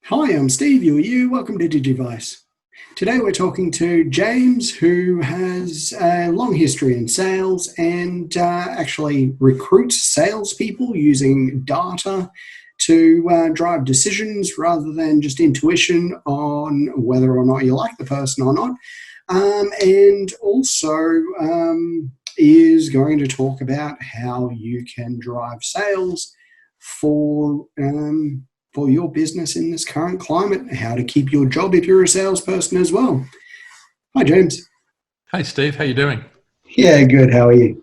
Hi, I'm Steve, you. Welcome to Digivice. Today we're talking to James, who has a long history in sales and actually recruits salespeople using data to drive decisions rather than just intuition on whether or not you like the person or not. And also is going to talk about how you can drive sales for your business in this current climate, how to keep your job if you're a salesperson as well. Hi, James. Hey Steve, how you doing? Yeah, good. How are you?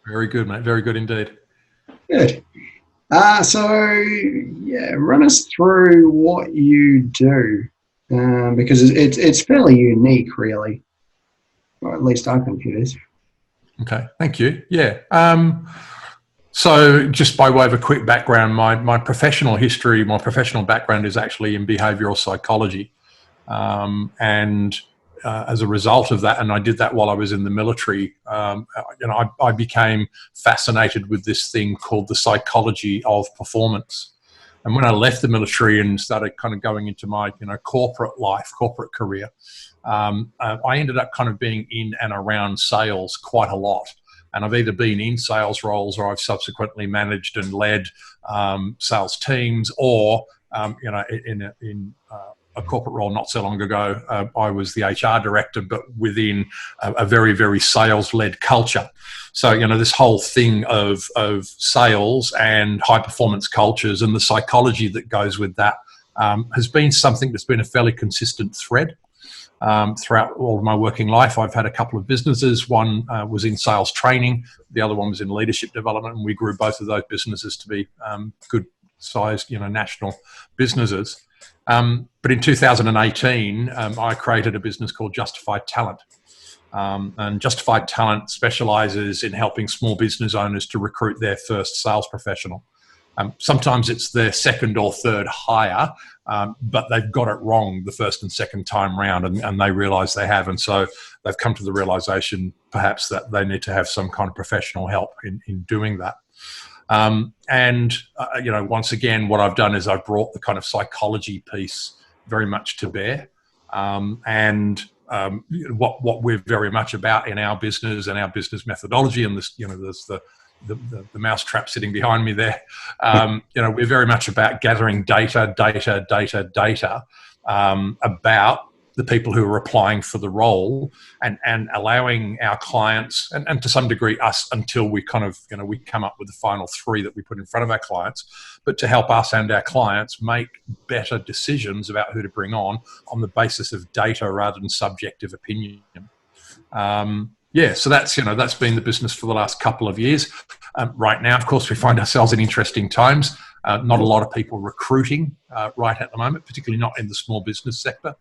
Very good, mate. Very good indeed. Good. So run us through what you do because it's fairly unique, really, or at least I think it is. Okay, thank you. Yeah. So just by way of a quick background, my professional history, my professional background is actually in behavioural psychology, and as a result of that, and I did that while I was in the military. I became fascinated with this thing called the psychology of performance. And when I left the military and started kind of going into my corporate life, corporate career, I ended up kind of being in and around sales quite a lot. And I've either been in sales roles or I've subsequently managed and led sales teams, or in a corporate role not so long ago, I was the HR director, but within a very, very sales-led culture. So, this whole thing of sales and high-performance cultures and the psychology that goes with that has been something that's been a fairly consistent thread throughout all of my working life. I've had a couple of businesses. One was in sales training. The other one was in leadership development, and we grew both of those businesses to be good-sized, national businesses. But in 2018, I created a business called Justified Talent. And Justified Talent specializes in helping small business owners to recruit their first sales professional. Sometimes it's their second or third hire, but they've got it wrong the first and second time round, and they realize they have. And so they've come to the realization perhaps that they need to have some kind of professional help in doing that. Once again, what I've done is I've brought the kind of psychology piece very much to bear. What we're very much about in our business and our business methodology, and this, there's the mousetrap sitting behind me there. We're very much about gathering data about the people who are applying for the role, and allowing our clients and to some degree us, until we kind of we come up with the final three that we put in front of our clients, but to help us and our clients make better decisions about who to bring on the basis of data rather than subjective opinion. So that's been the business for the last couple of years. Right now, of course, we find ourselves in interesting times. Not a lot of people recruiting right at the moment, particularly not in the small business sector.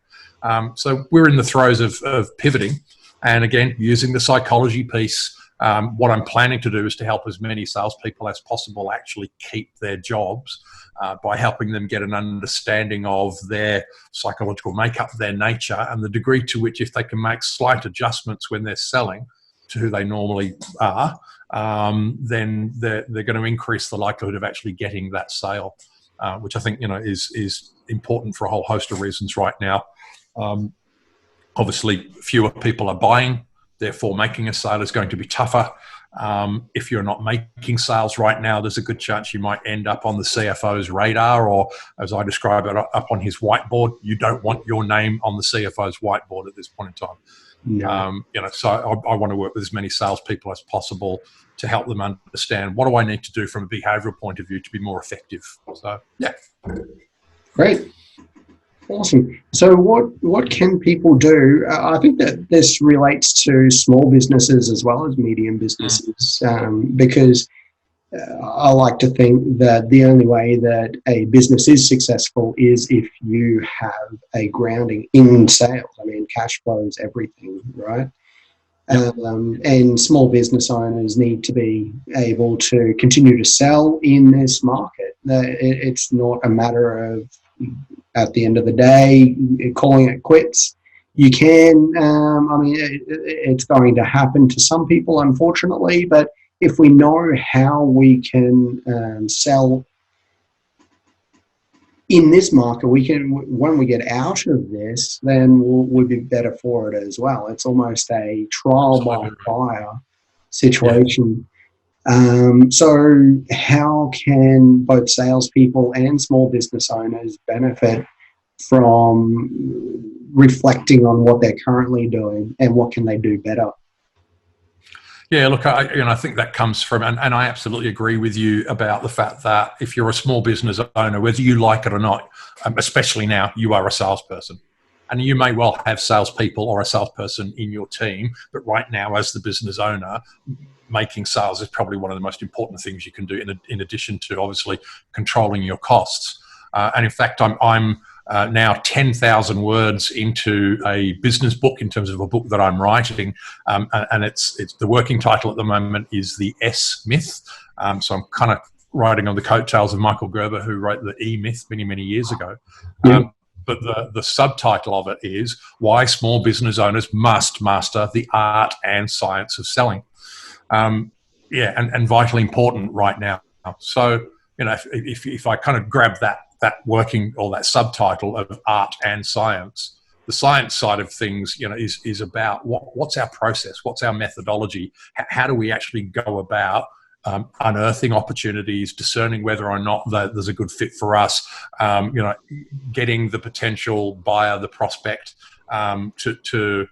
So we're in the throes of pivoting, and again, using the psychology piece. What I'm planning to do is to help as many salespeople as possible actually keep their jobs by helping them get an understanding of their psychological makeup, their nature, and the degree to which, if they can make slight adjustments when they're selling to who they normally are, then they're going to increase the likelihood of actually getting that sale, which I think is important for a whole host of reasons right now. Obviously, fewer people are buying, therefore making a sale is going to be tougher. If you're not making sales right now, there's a good chance you might end up on the CFO's radar, or, as I describe it, up on his whiteboard. You don't want your name on the CFO's whiteboard at this point in time. No. So I want to work with as many salespeople as possible to help them understand, what do I need to do from a behavioural point of view to be more effective. So, yeah. Great. Awesome. So what can people do? I think that this relates to small businesses as well as medium businesses, because I like to think that the only way that a business is successful is if you have a grounding in sales. I mean, cash flow is everything, right? Yep. And small business owners need to be able to continue to sell in this market. It's not a matter of, at the end of the day, calling it quits. You can, it's going to happen to some people, unfortunately, but if we know how we can sell in this market, we can, when we get out of this, then we'll be better for it as well. It's almost a trial by Absolutely right. fire Yeah. situation. So how can both salespeople and small business owners benefit from reflecting on what they're currently doing and what can they do better? Yeah, look, I think that comes from, and I absolutely agree with you about the fact that if you're a small business owner, whether you like it or not, especially now, you are a salesperson. And you may well have salespeople or a salesperson in your team, but right now, as the business owner, making sales is probably one of the most important things you can do, in addition to obviously controlling your costs. And in fact, I'm now 10,000 words into a business book in terms of a book that I'm writing. And it's the working title at the moment is The S Myth. So I'm kind of riding on the coattails of Michael Gerber, who wrote the E Myth many, many years ago. Yeah. But the subtitle of it is Why Small Business Owners Must Master the Art and Science of Selling. And vitally important right now. So, if I kind of grab that working or that subtitle of art and science, the science side of things, is about what's our process, what's our methodology, how do we actually go about unearthing opportunities, discerning whether or not there's a good fit for us, getting the potential buyer, the prospect, to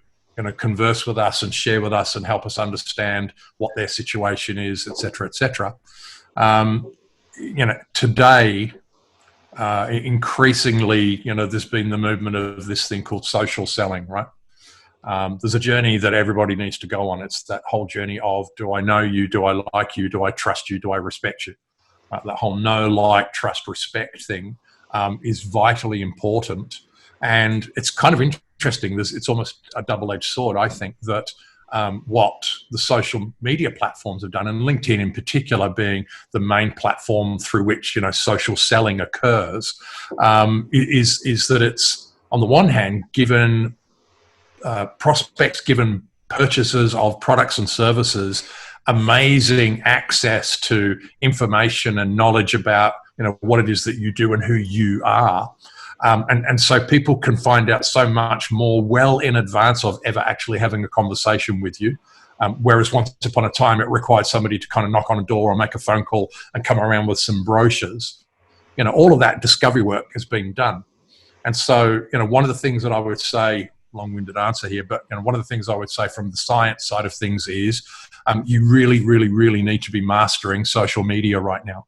converse with us and share with us and help us understand what their situation is, et cetera, et cetera. Today, increasingly, there's been the movement of this thing called social selling, right? There's a journey that everybody needs to go on. It's that whole journey of, do I know you? Do I like you? Do I trust you? Do I respect you? That whole know, like, trust, respect thing is vitally important. And it's kind of interesting. It's almost a double-edged sword, I think, that what the social media platforms have done, and LinkedIn in particular being the main platform through which social selling occurs, is that it's, on the one hand, given prospects, given purchasers of products and services, amazing access to information and knowledge about what it is that you do and who you are. And so people can find out so much more well in advance of ever actually having a conversation with you. Whereas once upon a time, it required somebody to kind of knock on a door or make a phone call and come around with some brochures. All of that discovery work has been done. And so, one of the things that I would say, long-winded answer here, but one of the things I would say from the science side of things is you really, really, really need to be mastering social media right now.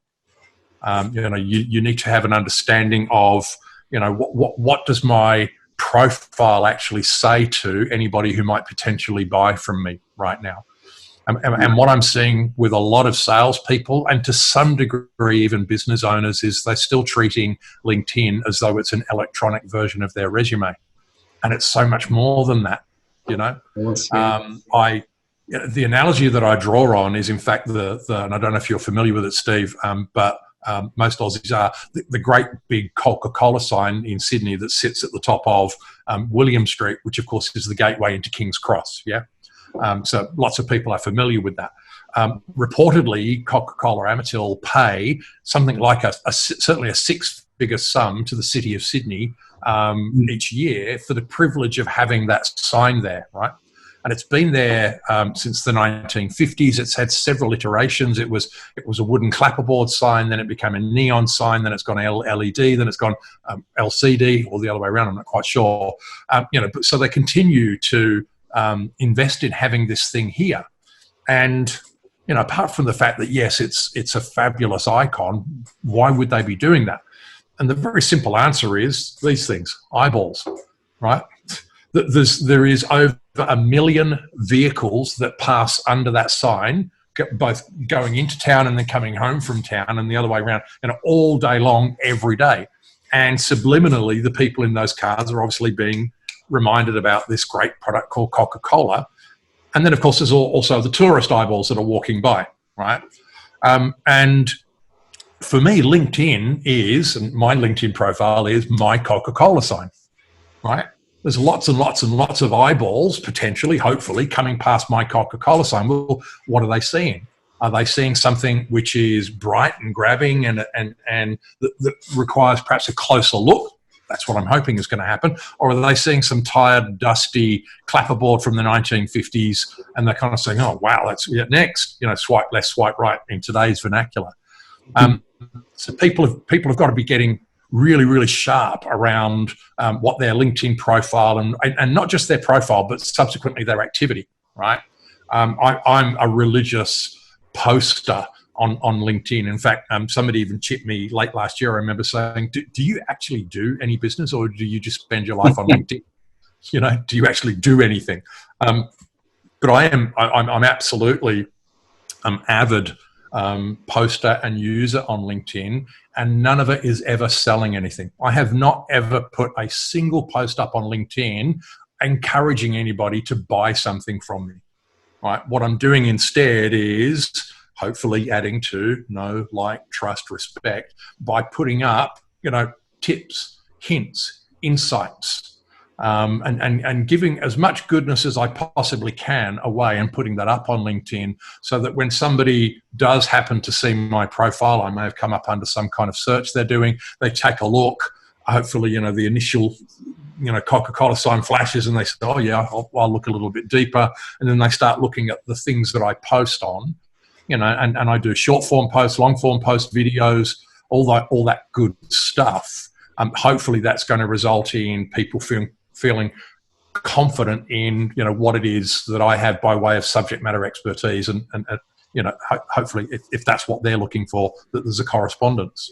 You need to have an understanding of what does my profile actually say to anybody who might potentially buy from me right now. And what I'm seeing with a lot of salespeople, and to some degree even business owners, is they're still treating LinkedIn as though it's an electronic version of their resume. And it's so much more than that, Yes. The analogy that I draw on is, in fact, and I don't know if you're familiar with it, Steve, but most Aussies are, the great big Coca-Cola sign in Sydney that sits at the top of William Street, which of course is the gateway into King's Cross. Yeah. So lots of people are familiar with that. Reportedly, Coca-Cola Amatil pay something like certainly a six-figure sum to the city of Sydney each year for the privilege of having that sign there, right? And it's been there since the 1950s. It's had several iterations. It was a wooden clapperboard sign, then it became a neon sign, then it's gone LED, then it's gone LCD, or the other way around. I'm not quite sure. But so they continue to invest in having this thing here. And apart from the fact that yes, it's a fabulous icon, why would they be doing that? And the very simple answer is these things: eyeballs, right? There is over 1 million vehicles that pass under that sign, both going into town and then coming home from town, and the other way around, all day long, every day. And subliminally, the people in those cars are obviously being reminded about this great product called Coca-Cola. And then, of course, there's also the tourist eyeballs that are walking by, right? And for me, LinkedIn is, and my LinkedIn profile is my Coca-Cola sign, right? There's lots and lots and lots of eyeballs, potentially, hopefully, coming past my Coca-Cola sign. Well, what are they seeing? Are they seeing something which is bright and grabbing and that requires perhaps a closer look? That's what I'm hoping is going to happen. Or are they seeing some tired, dusty clapperboard from the 1950s and they're kind of saying, oh, wow, that's next, swipe left, swipe right in today's vernacular. So people have got to be getting really, really sharp around what their LinkedIn profile and not just their profile, but subsequently their activity, right? I'm a religious poster on LinkedIn. In fact, somebody even chipped me late last year. I remember saying, do you actually do any business, or do you just spend your life on LinkedIn? Do you actually do anything? But I'm absolutely avid poster and user on LinkedIn, and none of it is ever selling anything. I have not ever put a single post up on LinkedIn encouraging anybody to buy something from me. Right? What I'm doing instead is hopefully adding to know, like, trust, respect by putting up, tips, hints, insights, and giving as much goodness as I possibly can away and putting that up on LinkedIn so that when somebody does happen to see my profile, I may have come up under some kind of search they're doing, they take a look, hopefully, the initial Coca-Cola sign flashes and they say, oh yeah, I'll look a little bit deeper. And then they start looking at the things that I post on, and I do short form posts, long form posts, videos, all that good stuff. Hopefully that's going to result in people feeling confident in, what it is that I have by way of subject matter expertise. And hopefully if that's what they're looking for, that there's a correspondence.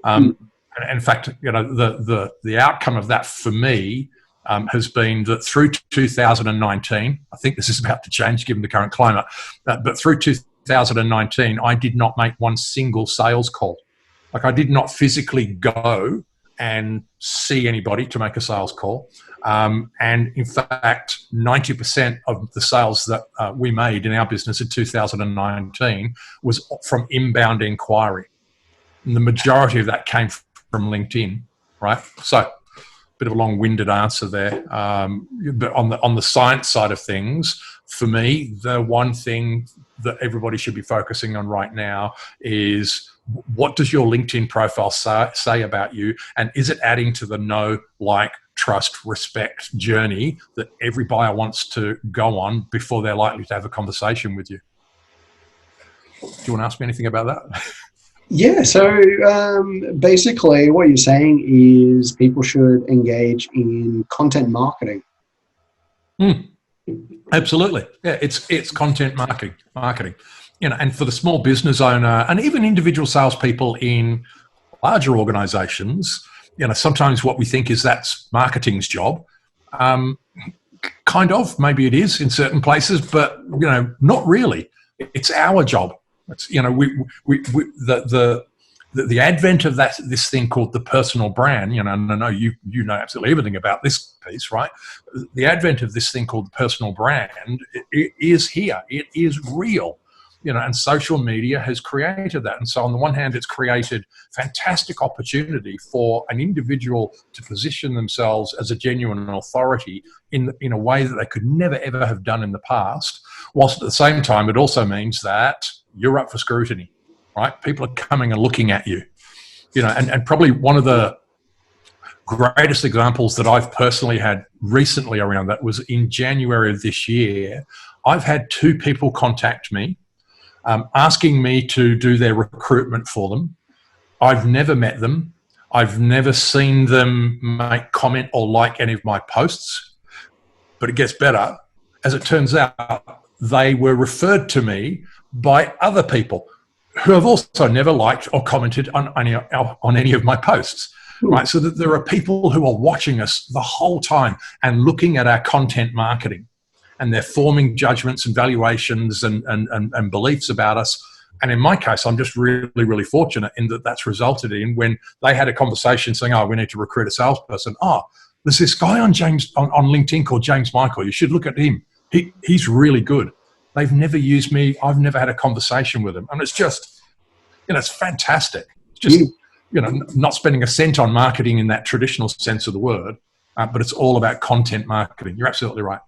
In fact, the outcome of that for me has been that through 2019, I think this is about to change given the current climate, but through 2019, I did not make one single sales call. Like, I did not physically go and see anybody to make a sales call. And in fact, 90% of the sales that we made in our business in 2019 was from inbound inquiry. And the majority of that came from LinkedIn, right? So, a bit of a long-winded answer there. But on the science side of things, for me, the one thing that everybody should be focusing on right now is, what does your LinkedIn profile say about you? And is it adding to the know, like, trust, respect journey that every buyer wants to go on before they're likely to have a conversation with you? Do you want to ask me anything about that? Yeah, so basically what you're saying is people should engage in content marketing. Absolutely. Yeah, it's content marketing. And for the small business owner and even individual salespeople in larger organizations, sometimes what we think is that's marketing's job. Kind of, maybe it is in certain places, but not really. It's our job. It's, the advent of this thing called the personal brand. And I know you know absolutely everything about this piece, right? The advent of this thing called the personal brand, it is here. It is real. And social media has created that. And so on the one hand, it's created fantastic opportunity for an individual to position themselves as a genuine authority in a way that they could never, ever have done in the past. Whilst at the same time, it also means that you're up for scrutiny, right? People are coming and looking at you, and probably one of the greatest examples that I've personally had recently around that was in January of this year. I've had 2 people contact me asking me to do their recruitment for them. I've never met them. I've never seen them make comment or like any of my posts, but it gets better. As it turns out, they were referred to me by other people who have also never liked or commented on any of my posts. Right, so that there are people who are watching us the whole time and looking at our content marketing, and they're forming judgments and valuations and beliefs about us. And in my case, I'm just really, really fortunate in that that's resulted in, when they had a conversation saying, oh, we need to recruit a salesperson. Oh, there's this guy on LinkedIn called James Michael. You should look at him. He's really good. They've never used me. I've never had a conversation with him. And it's just, it's fantastic. It's just, not spending a cent on marketing in that traditional sense of the word, but it's all about content marketing. You're absolutely right.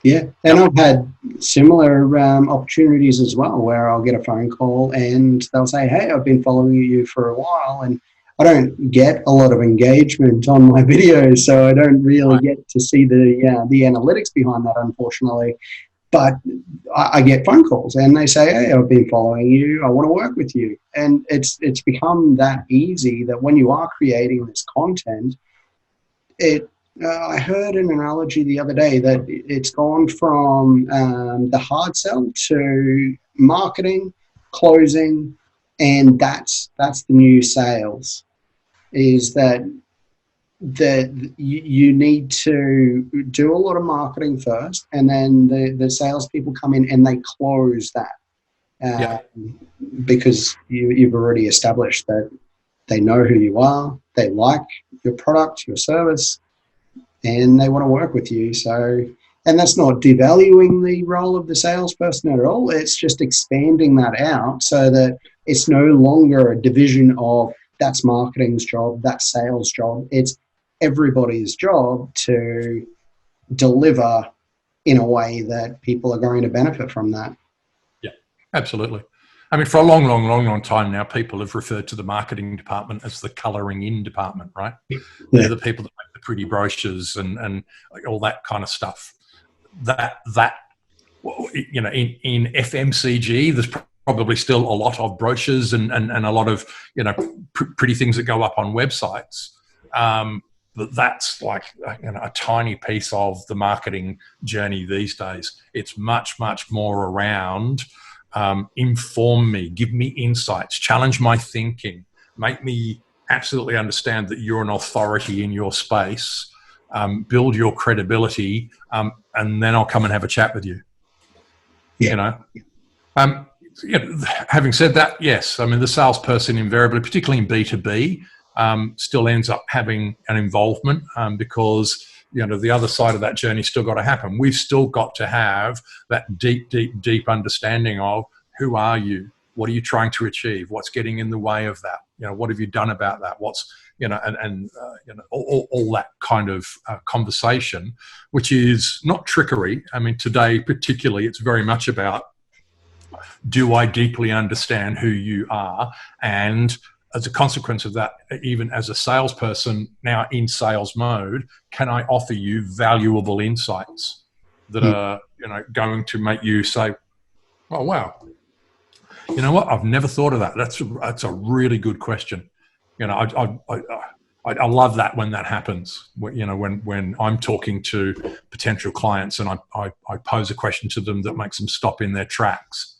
Yeah, and I've had similar opportunities as well, where I'll get a phone call and they'll say, "Hey, I've been following you for a while," and I don't get a lot of engagement on my videos, so I don't really Right. get to see the analytics behind that, unfortunately. But I get phone calls and they say, "Hey, I've been following you. I want to work with you," and it's become that easy that when you are creating this content, it I heard an analogy the other day that it's gone from the hard sell to marketing, closing, and that's the new sales. Is that you need to do a lot of marketing first, and then the salespeople come in and they close that Yeah. because you've already established that they know who you are, they like your product, your service, and they want to work with you. So, and that's not devaluing the role of the salesperson at all. It's just expanding that out so that it's no longer a division of that's marketing's job, that's sales job. It's everybody's job to deliver in a way that people are going to benefit from that. Yeah, absolutely. I mean, for a long, long, long, long time now, people have referred to the marketing department as the colouring in department, right? Yeah. They're the people that make the pretty brochures and all that kind of stuff. That you know, in FMCG, there's probably still a lot of brochures and a lot of, you know, pretty things that go up on websites. But that's like, you know, a tiny piece of the marketing journey these days. It's much, much more around inform me, give me insights, challenge my thinking, make me absolutely understand that you're an authority in your space, build your credibility, and then I'll come and have a chat with you. Yeah. You know, you know, having said that, yes, I mean, the salesperson invariably, particularly in B2B, still ends up having an involvement because, you know, the other side of that journey still got to happen. We've still got to have that deep, deep, deep understanding of who are you? What are you trying to achieve? What's getting in the way of that? You know, what have you done about that? What's, you know, and you know, all that kind of conversation, which is not trickery. I mean, today particularly, it's very much about, do I deeply understand who you are? And as a consequence of that, even as a salesperson now in sales mode, can I offer you valuable insights that are, you know, going to make you say, "Oh, wow, you know what? I've never thought of that. That's a really good question." You know, I love that when that happens. You know, when I'm talking to potential clients and I pose a question to them that makes them stop in their tracks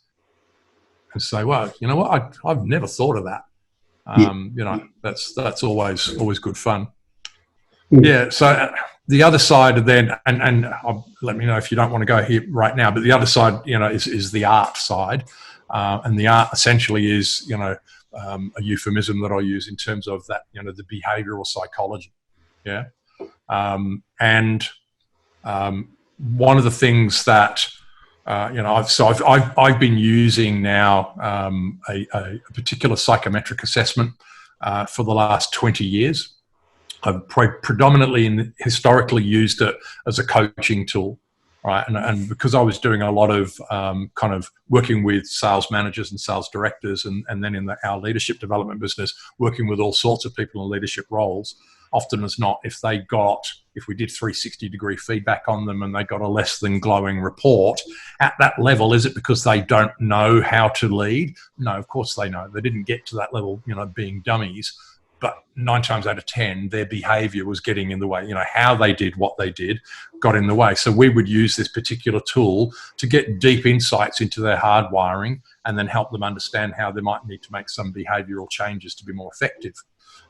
and say, "Well, you know what? I've never thought of that." Yeah. You know, that's always good fun. Mm. Yeah. So the other side then, and let me know if you don't want to go here right now, but the other side, you know, is the art side, and the art essentially is, you know, a euphemism that I use in terms of that, you know, the behavioural psychology. Yeah. And one of the things that you know, I've been using now a particular psychometric assessment for the last 20 years. I've predominantly historically used it as a coaching tool, right? And because I was doing a lot of kind of working with sales managers and sales directors, and then in our leadership development business, working with all sorts of people in leadership roles, often as not, if we did 360-degree feedback on them and they got a less than glowing report at that level, is it because they don't know how to lead? No, of course they know. They didn't get to that level, you know, being dummies. But 9 times out of 10, their behavior was getting in the way. You know, how they did what they did got in the way. So we would use this particular tool to get deep insights into their hardwiring and then help them understand how they might need to make some behavioral changes to be more effective.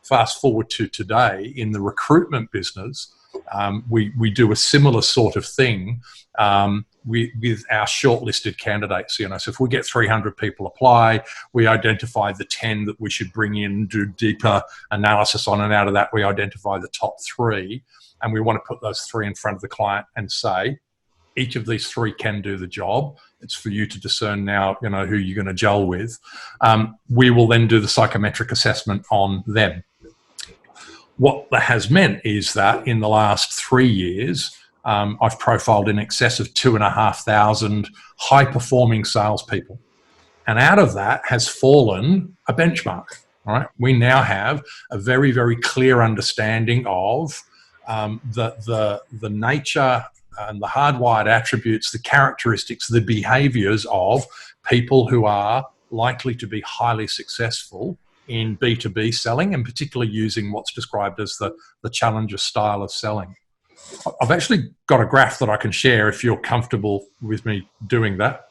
Fast forward to today, in the recruitment business, we do a similar sort of thing with our shortlisted candidates. You know, so if we get 300 people apply, we identify the 10 that we should bring in, do deeper analysis on, and out of that we identify the top 3, and we want to put those 3 in front of the client and say, each of these 3 can do the job. It's for you to discern now, you know, who you're going to gel with. We will then do the psychometric assessment on them. What that has meant is that in the last 3 years, I've profiled in excess of 2,500 high-performing salespeople. And out of that has fallen a benchmark, right? We now have a very, very clear understanding of the nature and the hardwired attributes, the characteristics, the behaviors of people who are likely to be highly successful in B2B selling, and particularly using what's described as the challenger style of selling. I've actually got a graph that I can share if you're comfortable with me doing that.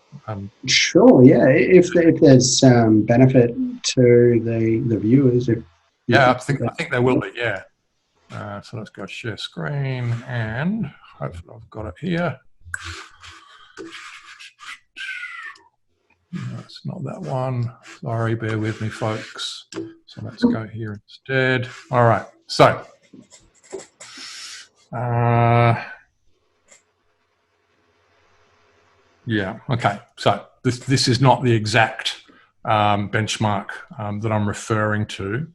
Sure, yeah. If there's benefit to the viewers, I think there will be. Yeah. So let's go share screen, and hopefully I've got it here. No, it's not that one. Sorry, bear with me, folks. So let's go here instead. All right. So. Yeah. Okay. So this is not the exact benchmark that I'm referring to.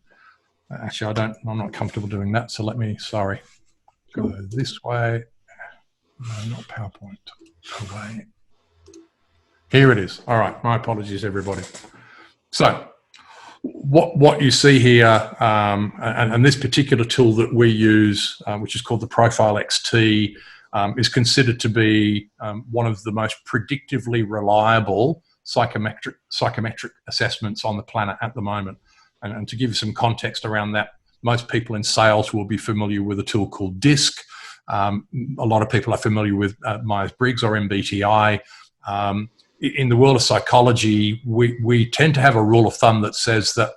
Actually, I'm not comfortable doing that. So sorry, go this way. No, not PowerPoint. Away. Here it is. All right. My apologies, everybody. So what you see here, and this particular tool that we use, which is called the Profile XT, is considered to be one of the most predictively reliable psychometric assessments on the planet at the moment. And to give you some context around that, most people in sales will be familiar with a tool called DISC. A lot of people are familiar with Myers-Briggs or MBTI. In the world of psychology, we tend to have a rule of thumb that says that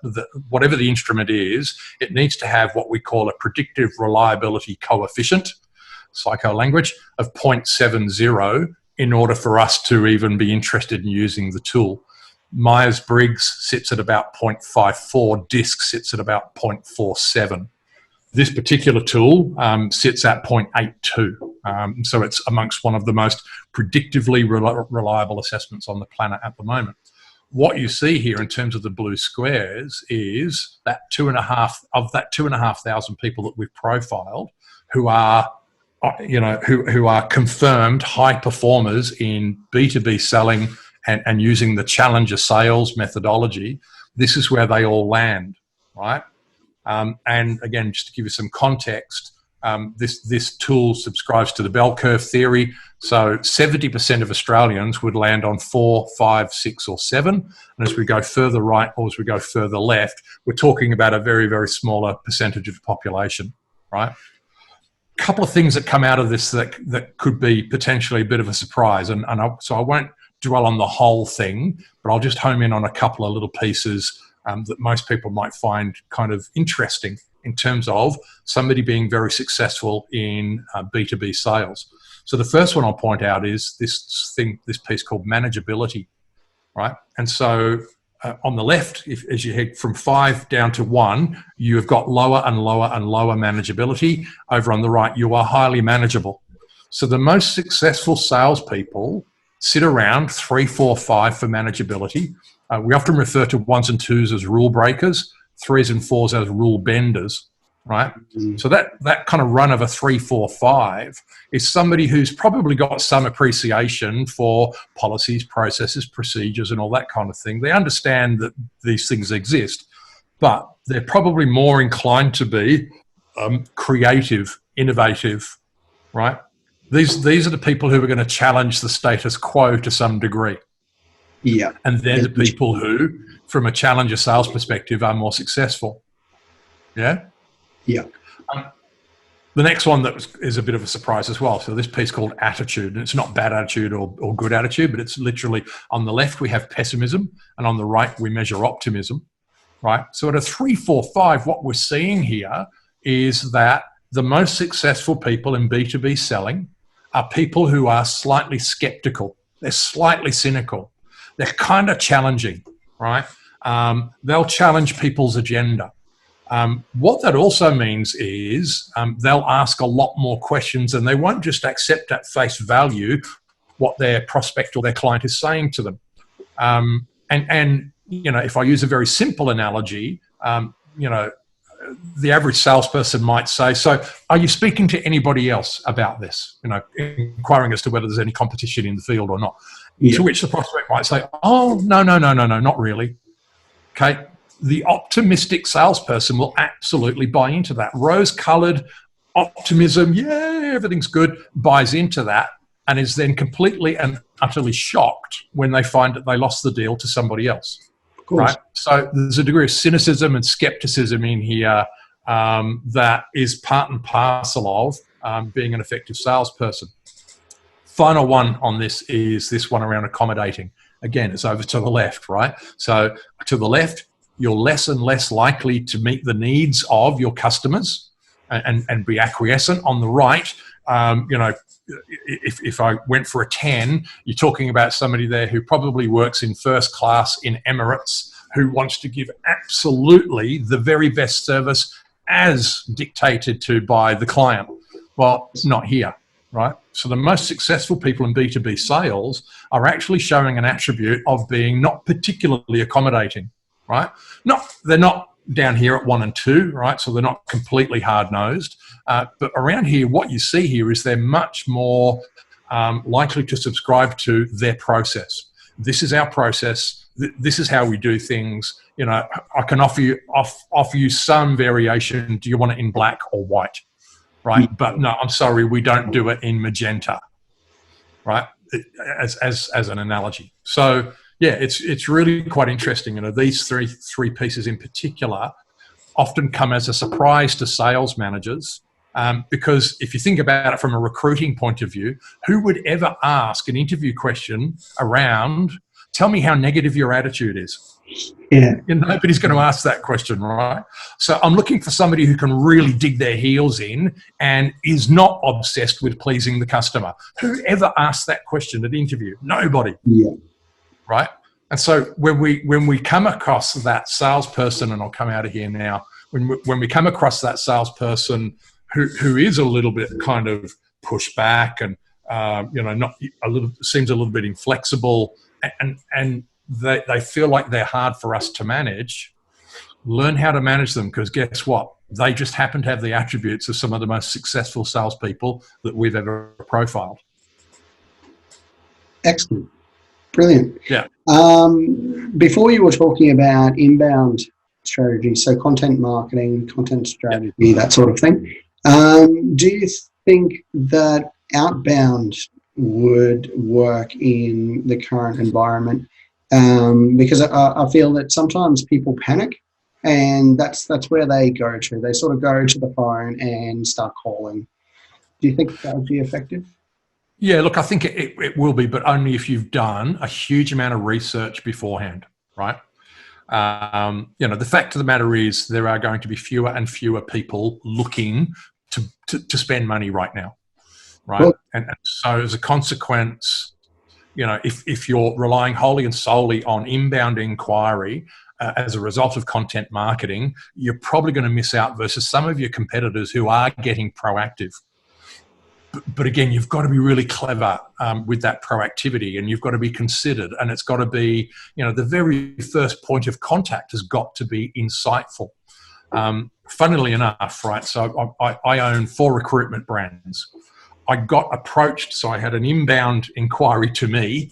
whatever the instrument is, it needs to have what we call a predictive reliability coefficient, psycho language, of 0.70 in order for us to even be interested in using the tool. Myers-Briggs sits at about 0.54, DISC sits at about 0.47. This particular tool sits at 0.82. So it's amongst one of the most predictively reliable assessments on the planet at the moment. What you see here in terms of the blue squares is that 2,500 people that we've profiled who are who are confirmed high performers in B2B selling and using the challenger sales methodology. This is where they all land, right? And again, just to give you some context, this tool subscribes to the bell curve theory. So 70% of Australians would land on 4, 5, 6, or 7. And as we go further right or as we go further left, we're talking about a very, very smaller percentage of the population, right? A couple of things that come out of this that could be potentially a bit of a surprise. So I won't dwell on the whole thing, but I'll just home in on a couple of little pieces that most people might find kind of interesting in terms of somebody being very successful in B2B sales. So the first one I'll point out is this piece called manageability, right? And so on the left, as you head from 5 down to 1, you have got lower and lower and lower manageability. Over on the right, you are highly manageable. So the most successful salespeople sit around 3, 4, 5 for manageability. We often refer to 1s and 2s as rule breakers, 3s and 4s as rule benders, right? Mm-hmm. So that kind of run of a 3, 4, 5 is somebody who's probably got some appreciation for policies, processes, procedures, and all that kind of thing. They understand that these things exist, but they're probably more inclined to be creative, innovative, right? These are the people who are going to challenge the status quo to some degree. Yeah. And they're the people who, from a challenger sales perspective, are more successful. Yeah? Yeah. The next one is a bit of a surprise as well. So this piece called attitude, and it's not bad attitude or good attitude, but it's literally on the left we have pessimism and on the right we measure optimism, right? So at a 3, 4, 5, what we're seeing here is that the most successful people in B2B selling are people who are slightly skeptical. They're slightly cynical. They're kind of challenging, right? They'll challenge people's agenda. What that also means is they'll ask a lot more questions and they won't just accept at face value what their prospect or their client is saying to them. And if I use a very simple analogy, the average salesperson might say, so are you speaking to anybody else about this? Inquiring as to whether there's any competition in the field or not. Yeah. To which the prospect might say, oh, no, not really. Okay. The optimistic salesperson will absolutely buy into that. Rose-colored optimism, yeah, everything's good, buys into that, and is then completely and utterly shocked when they find that they lost the deal to somebody else. Right? So there's a degree of cynicism and skepticism in here that is part and parcel of being an effective salesperson. Final one on this is this one around accommodating. Again, it's over to the left, right? So to the left, you're less and less likely to meet the needs of your customers and be acquiescent. On the right, if I went for a 10, you're talking about somebody there who probably works in first class in Emirates, who wants to give absolutely the very best service as dictated to by the client. Well, it's not here, right? So the most successful people in B2B sales are actually showing an attribute of being not particularly accommodating, right? They're not down here at 1 and 2, right? So they're not completely hard-nosed. But around here, what you see here is they're much more likely to subscribe to their process. This is our process. This is how we do things. I can offer you some variation. Do you want it in black or white? Right? But no, I'm sorry, we don't do it in magenta. Right? As an analogy. So yeah, it's really quite interesting. These three pieces in particular often come as a surprise to sales managers, because if you think about it from a recruiting point of view, who would ever ask an interview question around, tell me how negative your attitude is? Yeah. Nobody's going to ask that question, right? So I'm looking for somebody who can really dig their heels in and is not obsessed with pleasing the customer. Who ever asked that question at interview? Nobody. Yeah. Right? And so when we come across that salesperson, and I'll come out of here now, when we come across that salesperson who is a little bit kind of pushed back and seems a little bit inflexible, and they feel like they're hard for us to manage, learn how to manage them, because guess what? They just happen to have the attributes of some of the most successful salespeople that we've ever profiled. Excellent. Brilliant. Yeah. Before you were talking about inbound strategy, so content marketing, content strategy, that sort of thing. Do you think that outbound would work in the current environment? Because I feel that sometimes people panic, and that's where they go to. They sort of go to the phone and start calling. Do you think that would be effective? Yeah, look, I think it will be, but only if you've done a huge amount of research beforehand, right? The fact of the matter is there are going to be fewer and fewer people looking to spend money right now, right? Well, and so as a consequence, if you're relying wholly and solely on inbound inquiry as a result of content marketing, you're probably going to miss out versus some of your competitors who are getting proactive. But again, you've got to be really clever with that proactivity, and you've got to be considered, and it's got to be, the very first point of contact has got to be insightful. Funnily enough, right, so I own 4 recruitment brands. I got approached, so I had an inbound inquiry to me,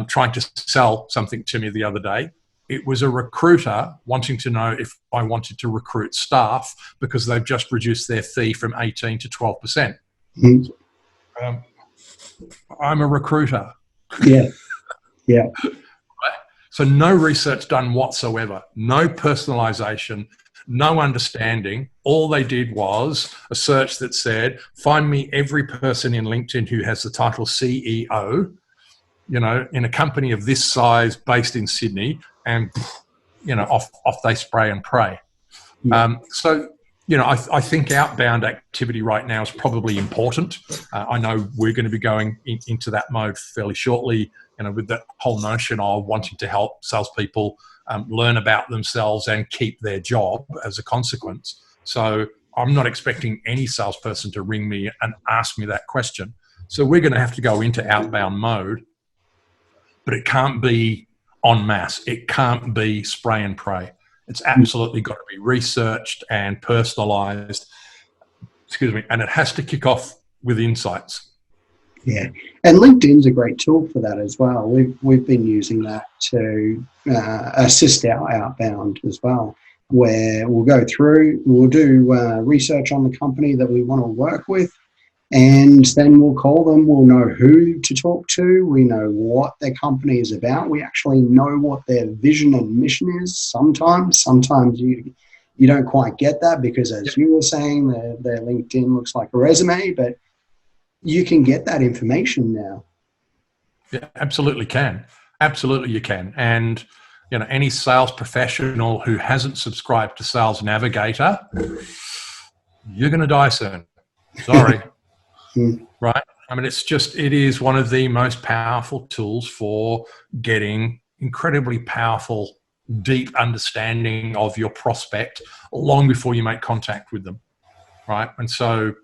trying to sell something to me the other day. It was a recruiter wanting to know if I wanted to recruit staff because they've just reduced their fee from 18 to 12%. Mm-hmm. I'm a recruiter. Yeah. Yeah. So no research done whatsoever, no personalization, no understanding. All they did was a search that said, find me every person in LinkedIn who has the title CEO, in a company of this size based in Sydney, and, off they spray and pray. Yeah. I think outbound activity right now is probably important. I know we're going to be going into that mode fairly shortly, with that whole notion of wanting to help salespeople learn about themselves and keep their job as a consequence. So I'm not expecting any salesperson to ring me and ask me that question. So we're going to have to go into outbound mode, but it can't be en masse. It can't be spray and pray. It's absolutely got to be researched and personalized. Excuse me. And it has to kick off with insights. Yeah, and LinkedIn's a great tool for that as well. We've been using that to assist our outbound as well, where we'll go through, we'll do research on the company that we want to work with, and then we'll call them. We'll know who to talk to. We know what their company is about. We actually know what their vision and mission is. Sometimes you don't quite get that because, as you were saying, their LinkedIn looks like a resume, but you can get that information now. Yeah, absolutely can. Absolutely you can. And, any sales professional who hasn't subscribed to Sales Navigator, you're going to die soon. Sorry. Right? I mean, it is one of the most powerful tools for getting incredibly powerful, deep understanding of your prospect long before you make contact with them. Right? And so,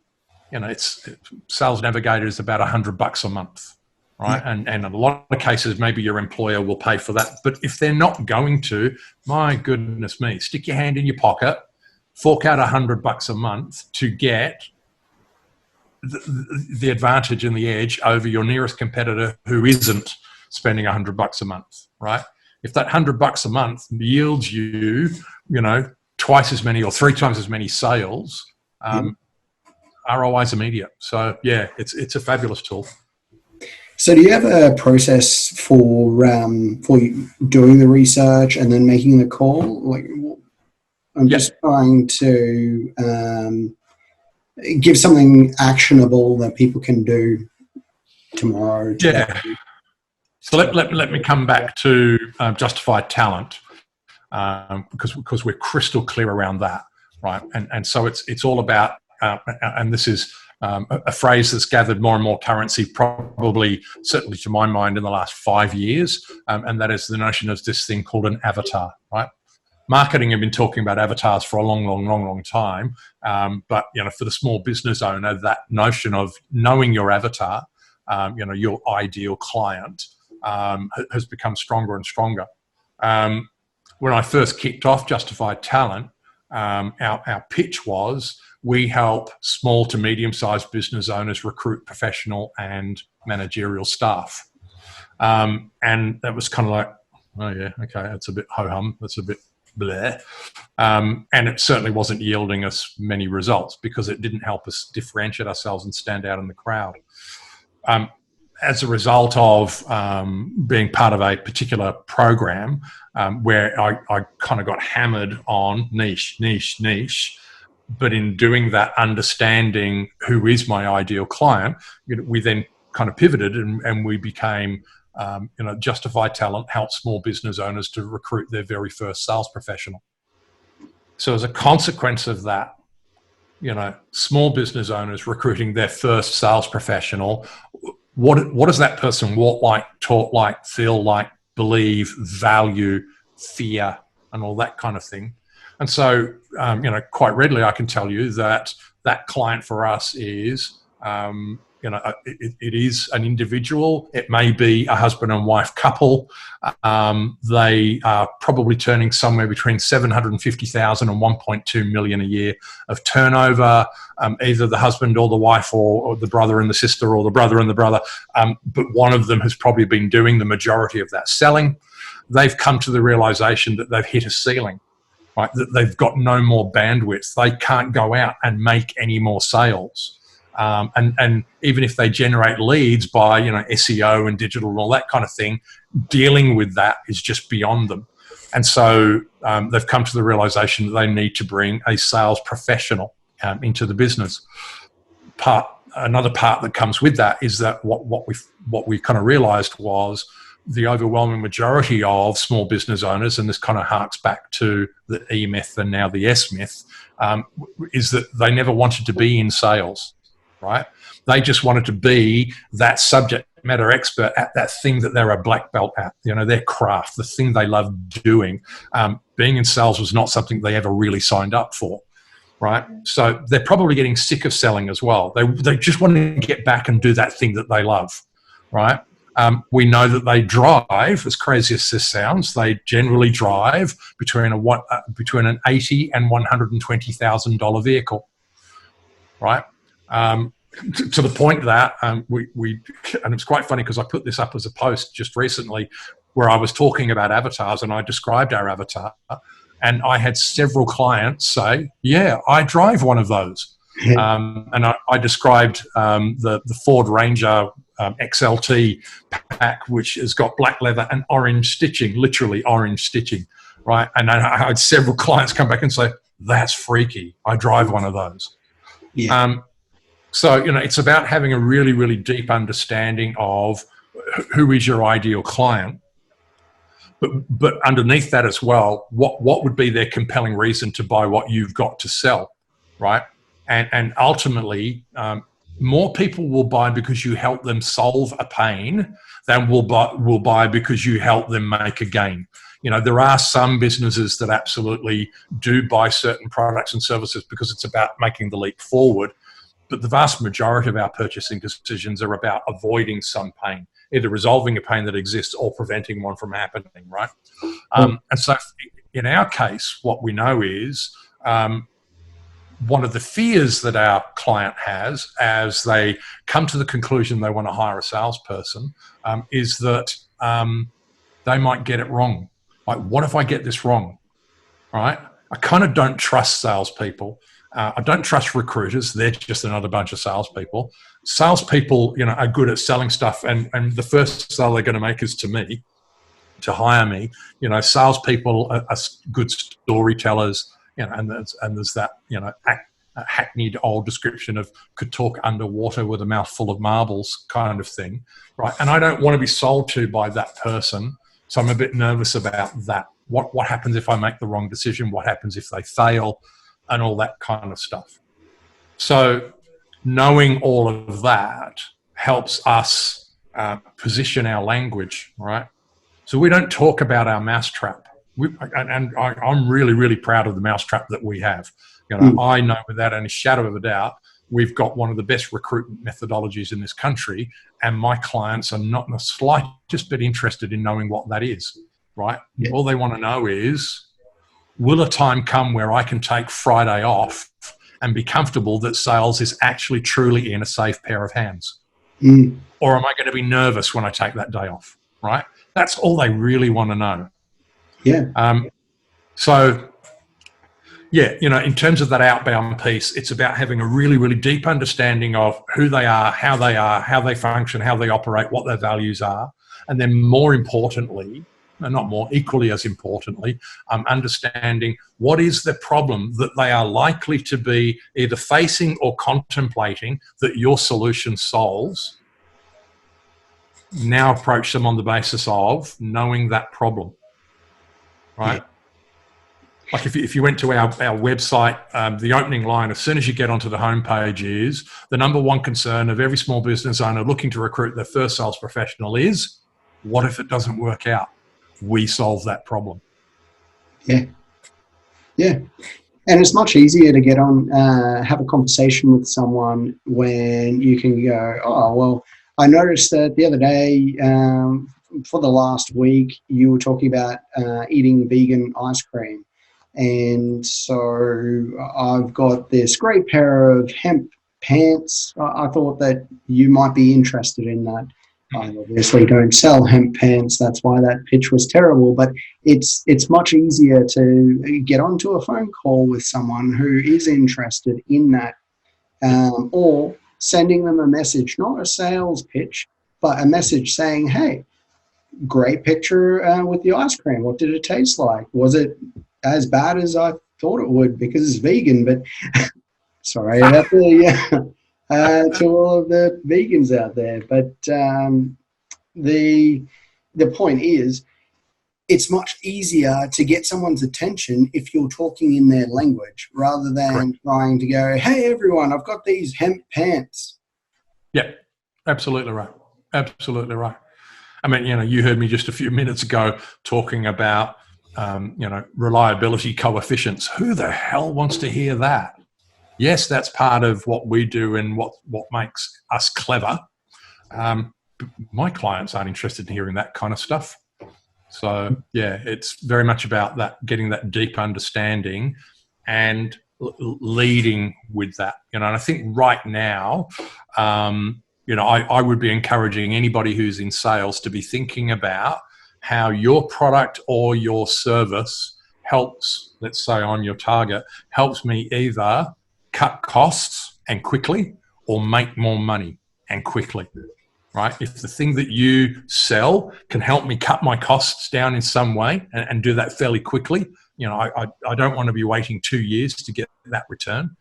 Sales Navigator is about $100 a month, right? And in a lot of cases, maybe your employer will pay for that. But if they're not going to, my goodness me, stick your hand in your pocket, fork out $100 a month to get the advantage and the edge over your nearest competitor who isn't spending $100 a month, right? If that $100 a month yields you, twice as many or 3 times as many sales, ROI is immediate. So yeah, it's a fabulous tool. So do you have a process for doing the research and then making the call? Like, I'm just trying to give something actionable that people can do tomorrow. Yeah. So let me come back to justified talent because we're crystal clear around that, right? And so it's all about. And this is a phrase that's gathered more and more currency, probably, certainly to my mind, in the last 5 years, and that is the notion of this thing called an avatar, right? Marketing have been talking about avatars for a long time, but for the small business owner, that notion of knowing your avatar, your ideal client, has become stronger and stronger. When I first kicked off Justified Talent, our pitch was, we help small to medium-sized business owners recruit professional and managerial staff. And that was kind of like, oh yeah, okay, that's a bit ho-hum, that's a bit bleh. And it certainly wasn't yielding us many results because it didn't help us differentiate ourselves and stand out in the crowd. As a result of being part of a particular program where I kind of got hammered on niche, but in doing that, understanding who is my ideal client, we then kind of pivoted and we became, Justified Talent helps small business owners to recruit their very first sales professional. So as a consequence of that, small business owners recruiting their first sales professional, what does that person walk like, talk like, feel like, believe, value, fear, and all that kind of thing? And so, quite readily, I can tell you that client for us is, it is an individual. It may be a husband and wife couple. They are probably turning somewhere between 750,000 and 1.2 million a year of turnover. Either the husband or the wife, or the brother and the sister, or the brother and the brother. But one of them has probably been doing the majority of that selling. They've come to the realization that they've hit a ceiling. Right, that they've got no more bandwidth. They can't go out and make any more sales. And even if they generate leads by, SEO and digital and all that kind of thing, dealing with that is just beyond them. And so they've come to the realization that they need to bring a sales professional into the business. Another part that comes with that is that what we kind of realized was the overwhelming majority of small business owners, and this kind of harks back to the E myth and now the S myth, is that they never wanted to be in sales, right? They just wanted to be that subject matter expert at that thing that they're a black belt at, their craft, the thing they love doing. Being in sales was not something they ever really signed up for, right? So they're probably getting sick of selling as well. They just want to get back and do that thing that they love, right? We know that they drive, as crazy as this sounds, they generally drive between an $80,000 and $120,000 vehicle, right? To the point that we and it's quite funny because I put this up as a post just recently where I was talking about avatars and I described our avatar, and I had several clients say, yeah, I drive one of those. And I described the Ford Ranger XLT pack, which has got black leather and orange stitching, literally orange stitching, right? And I had several clients come back and say, that's freaky. I drive one of those. Yeah. So, it's about having a really, really deep understanding of who is your ideal client. But underneath that as well, what would be their compelling reason to buy what you've got to sell, right? And ultimately, more people will buy because you help them solve a pain than will buy because you help them make a gain. There are some businesses that absolutely do buy certain products and services because it's about making the leap forward. But the vast majority of our purchasing decisions are about avoiding some pain, either resolving a pain that exists or preventing one from happening, right? And so in our case, what we know is one of the fears that our client has as they come to the conclusion they want to hire a salesperson is that they might get it wrong. Like, what if I get this wrong, right? I kind of don't trust salespeople. I don't trust recruiters. They're just another bunch of salespeople. Salespeople, are good at selling stuff, and the first sale they're going to make is to me, to hire me. Salespeople are good storytellers, and there's that, a hackneyed old description of could talk underwater with a mouth full of marbles kind of thing, right? And I don't want to be sold to by that person, so I'm a bit nervous about that. What happens if I make the wrong decision? What happens if they fail? And all that kind of stuff. So knowing all of that helps us position our language, right? So we don't talk about our mousetrap. I'm really, really proud of the mousetrap that we have. I know without any shadow of a doubt, we've got one of the best recruitment methodologies in this country, and my clients are not in the slightest bit interested in knowing what that is, right? Yeah. All they want to know is, will a time come where I can take Friday off and be comfortable that sales is actually truly in a safe pair of hands? Or am I going to be nervous when I take that day off, right? That's all they really want to know. Yeah. So, in terms of that outbound piece, it's about having a really, really deep understanding of who they are, how they function, how they operate, what their values are. And then more importantly, and not more, equally as importantly, understanding what is the problem that they are likely to be either facing or contemplating that your solution solves. Now approach them on the basis of knowing that problem, right? Yeah. Like if you went to our website, the opening line, as soon as you get onto the homepage, is the number one concern of every small business owner looking to recruit their first sales professional is, what if it doesn't work out? We solve that problem. Yeah. And it's much easier to get on, have a conversation with someone when you can go, oh, well, I noticed that the other day, for the last week, you were talking about eating vegan ice cream. And so I've got this great pair of hemp pants. I thought that you might be interested in that. I obviously don't sell hemp pants. That's why that pitch was terrible. But it's much easier to get onto a phone call with someone who is interested in that, or sending them a message, not a sales pitch, but a message saying, hey, great picture with the ice cream. What did it taste like? Was it as bad as I thought it would because it's vegan? But sorry about to all of the vegans out there. But the point is, it's much easier to get someone's attention if you're talking in their language rather than trying to go, hey, everyone, I've got these hemp pants. Yeah, absolutely right. Absolutely right. I mean, you heard me just a few minutes ago talking about, reliability coefficients. Who the hell wants to hear that? Yes, that's part of what we do and what makes us clever. my clients aren't interested in hearing that kind of stuff. So yeah, it's very much about that, getting that deep understanding and leading with that. And I think right now, I would be encouraging anybody who's in sales to be thinking about how your product or your service helps, let's say I'm your target, helps me either cut costs and quickly or make more money and quickly. Right? If the thing that you sell can help me cut my costs down in some way and do that fairly quickly, I don't want to be waiting 2 years to get that return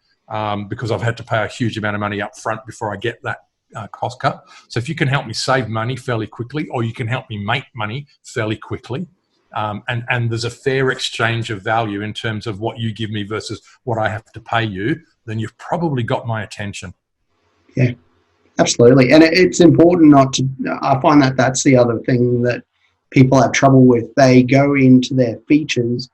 because I've had to pay a huge amount of money up front before I get that cost cut. So if you can help me save money fairly quickly, or you can help me make money fairly quickly, and there's a fair exchange of value in terms of what you give me versus what I have to pay you, then you've probably got my attention. Yeah. Absolutely. And it's important not to, I find that that's the other thing that people have trouble with. They go into their features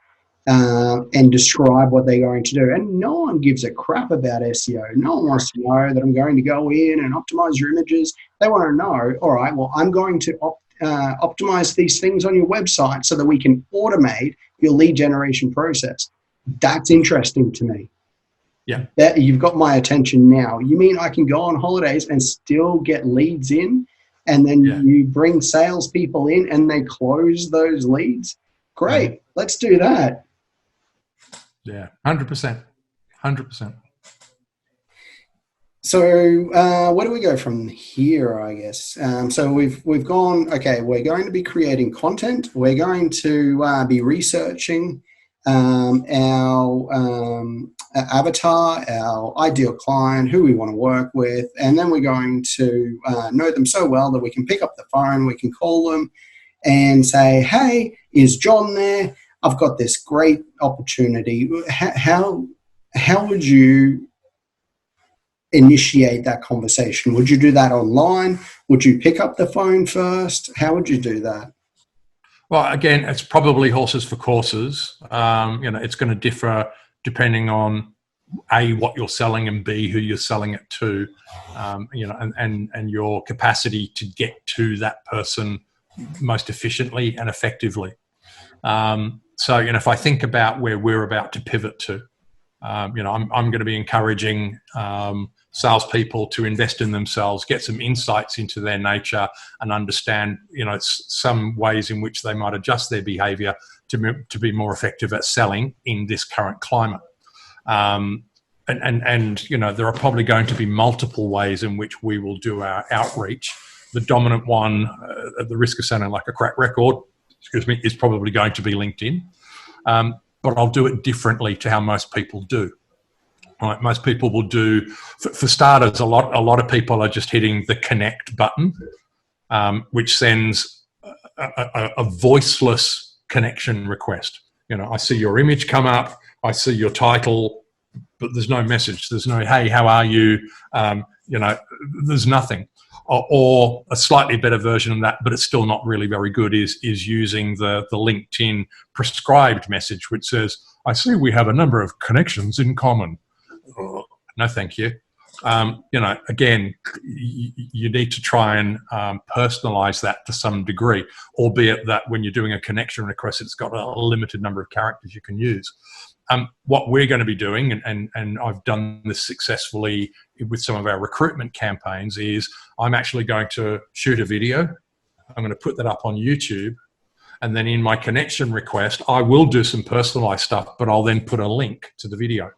and describe what they're going to do. And no one gives a crap about SEO. No one wants to know that I'm going to go in and optimize your images. They want to know, all right, well, I'm going to optimize these things on your website so that we can automate your lead generation process. That's interesting to me. Yeah, that you've got my attention now. You mean I can go on holidays and still get leads in, and then you bring salespeople in and they close those leads? Great, let's do that. Yeah, 100%, 100%. So where do we go from here? I guess so. We've gone. Okay, we're going to be creating content. We're going to be researching our avatar, our ideal client, who we want to work with, and then we're going to know them so well that we can pick up the phone, we can call them and say, hey, is John there? I've got this great opportunity. How would you initiate that conversation? Would you do that online? Would you pick up the phone first? How would you do that? Well, again, it's probably horses for courses. It's going to differ depending on A, what you're selling, and B, who you're selling it to, and your capacity to get to that person most efficiently and effectively. So, if I think about where we're about to pivot to, I'm going to be encouraging salespeople to invest in themselves, get some insights into their nature, and understand, some ways in which they might adjust their behaviour to be more effective at selling in this current climate. And there are probably going to be multiple ways in which we will do our outreach. The dominant one, at the risk of sounding like a crack record, is probably going to be LinkedIn. But I'll do it differently to how most people do. Right? Most people will do, for starters, a lot of people are just hitting the connect button, which sends a voiceless connection request. I see your image come up, I see your title, but there's no message. There's no, hey, how are you? There's nothing. Or a slightly better version of that, but it's still not really very good, is using the LinkedIn prescribed message, which says, I see we have a number of connections in common. Oh, no, thank you. Again, you need to try and personalize that to some degree, albeit that when you're doing a connection request, it's got a limited number of characters you can use. What we're going to be doing, and I've done this successfully with some of our recruitment campaigns, is I'm actually going to shoot a video. I'm going to put that up on YouTube. And then in my connection request, I will do some personalized stuff, but I'll then put a link to the video,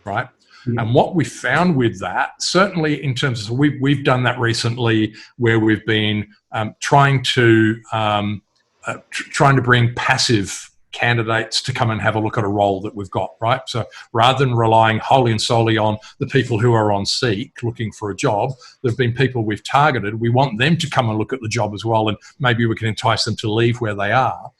right? Mm-hmm. And what we found with that, certainly in terms of, we've done that recently where we've been trying to bring passive candidates to come and have a look at a role that we've got, right? So rather than relying wholly and solely on the people who are on Seek looking for a job, there have been people we've targeted. We want them to come and look at the job as well, and maybe we can entice them to leave where they are.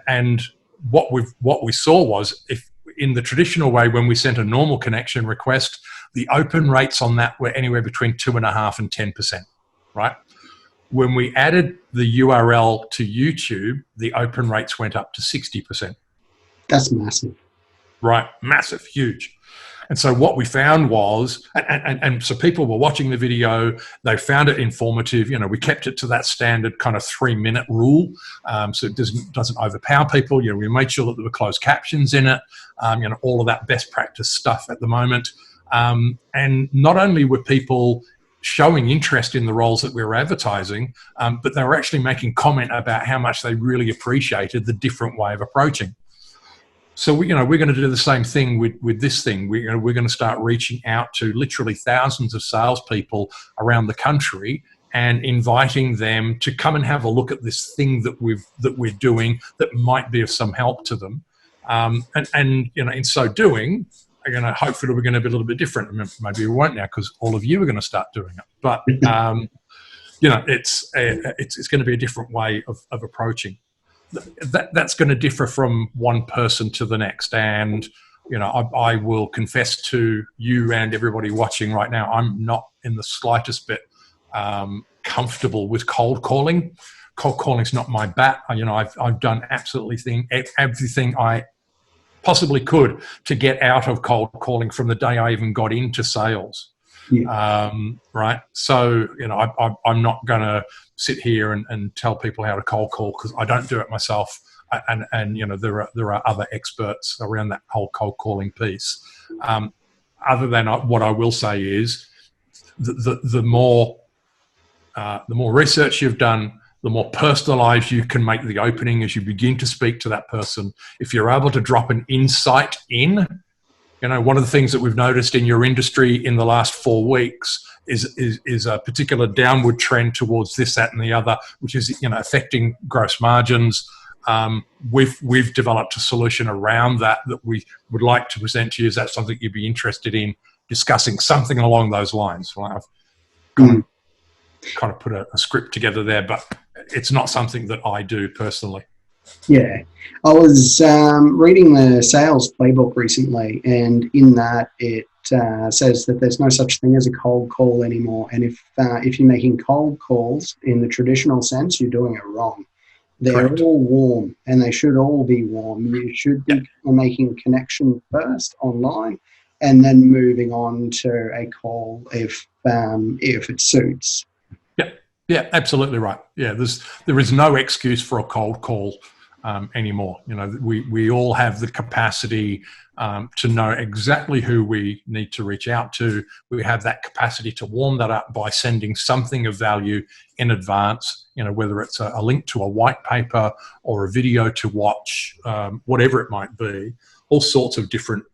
And what we saw was, if in the traditional way, when we sent a normal connection request, the open rates on that were anywhere between 2.5% and 10%, right? When we added the URL to YouTube, the open rates went up to 60%. That's massive. Right, massive, huge. And so what we found was, and so people were watching the video, they found it informative. You know, we kept it to that standard kind of 3-minute rule, so it doesn't overpower people. You know, we made sure that there were closed captions in it. You know, all of that best practice stuff at the moment. And not only were people showing interest in the roles that we were advertising, but they were actually making comment about how much they really appreciated the different way of approaching. So we're going to do the same thing with this thing. We're going to start reaching out to literally thousands of salespeople around the country and inviting them to come and have a look at this thing that we're doing that might be of some help to them. And you know, in so doing, hopefully we're going to be a little bit different. Maybe we won't now because all of you are going to start doing it. But you know, it's going to be a different way of approaching. That's going to differ from one person to the next. And you know, I will confess to you and everybody watching right now, I'm not in the slightest bit comfortable with cold calling. Cold calling is not my bat. You know, I've done absolutely everything I possibly could to get out of cold calling from the day I even got into sales. Yeah. Right. So, you know, I'm not going to sit here and tell people how to cold call because I don't do it myself. And you know, there are other experts around that whole cold calling piece. Other than what I will say is the more research you've done, the more personalized you can make the opening as you begin to speak to that person. If you're able to drop an insight in, you know, one of the things that we've noticed in your industry in the last 4 weeks is a particular downward trend towards this, that, and the other, which is, you know, affecting gross margins. We've developed a solution around that we would like to present to you. Is that something you'd be interested in discussing? Something along those lines. Well, I've kind of put a script together there, but it's not something that I do personally. Yeah, I was reading the sales playbook recently, and in that it says that there's no such thing as a cold call anymore. And if you're making cold calls in the traditional sense, you're doing it wrong. They're Correct. All warm, and they should all be warm. You should be making connection first online, and then moving on to a call if it suits. Yeah, absolutely right. Yeah, there is no excuse for a cold call anymore. You know, we all have the capacity to know exactly who we need to reach out to. We have that capacity to warm that up by sending something of value in advance, you know, whether it's a link to a white paper or a video to watch, whatever it might be, all sorts of different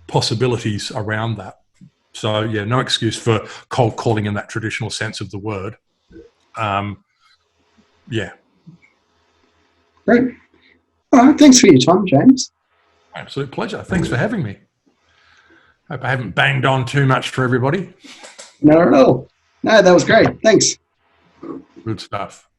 possibilities around that. So, yeah, no excuse for cold calling in that traditional sense of the word. Yeah. Great. All right, thanks for your time, James. Absolute pleasure. Thanks for having me. Hope I haven't banged on too much for everybody. Not at all. No, that was great. Thanks. Good stuff.